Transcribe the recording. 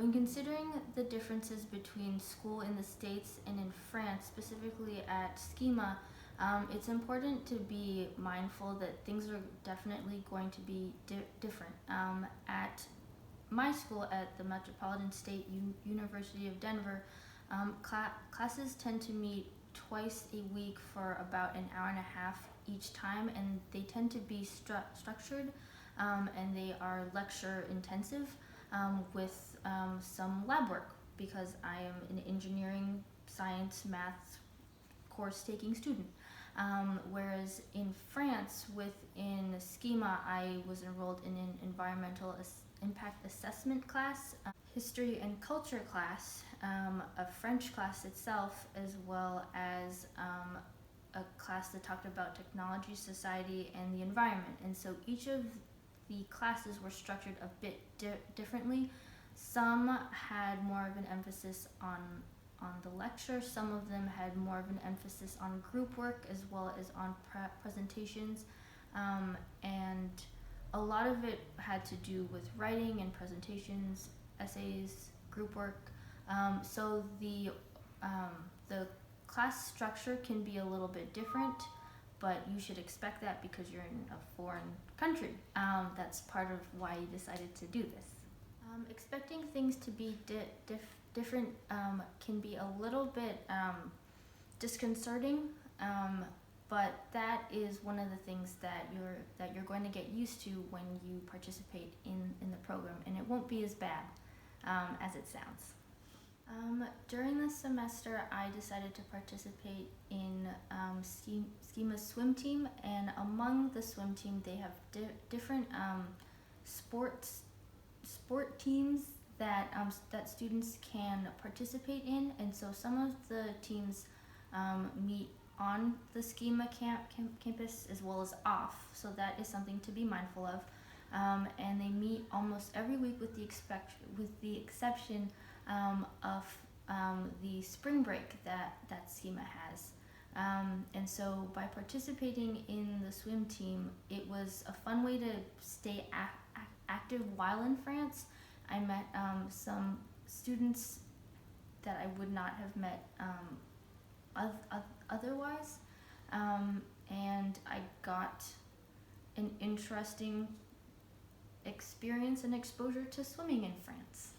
When considering the differences between school in the States and in France, specifically at Schema, it's important to be mindful that things are definitely going to be different. At my school, at the Metropolitan State University of Denver, classes tend to meet twice a week for about an hour and a half each time, and they tend to be structured, and they are lecture intensive, with some lab work, because I am an engineering, science, math course taking student. Whereas in France, within Schema, I was enrolled in an environmental impact assessment class, history and culture class, a French class itself, as well as a class that talked about technology, society, and the environment. And so each of the classes were structured a bit differently. Some had more of an emphasis on the lecture. Some of them had more of an emphasis on group work as well as on presentations, and a lot of it had to do with writing and presentations, essays, group work. So the class structure can be a little bit different, but you should expect that because you're in a foreign country. That's part of why you decided to do this. Expecting things to be different can be a little bit disconcerting, but that is one of the things that you're going to get used to when you participate in the program, and it won't be as bad as it sounds. During the semester, I decided to participate in Schema's swim team, and among the swim team, they have different sport teams that students can participate in, and so some of the teams meet on the Schema campus as well as off, so that is something to be mindful of. And they meet almost every week with the exception of the spring break that Schema has. And so by participating in the swim team, it was a fun way to stay active while in France. I met some students that I would not have met otherwise, and I got an interesting experience and exposure to swimming in France.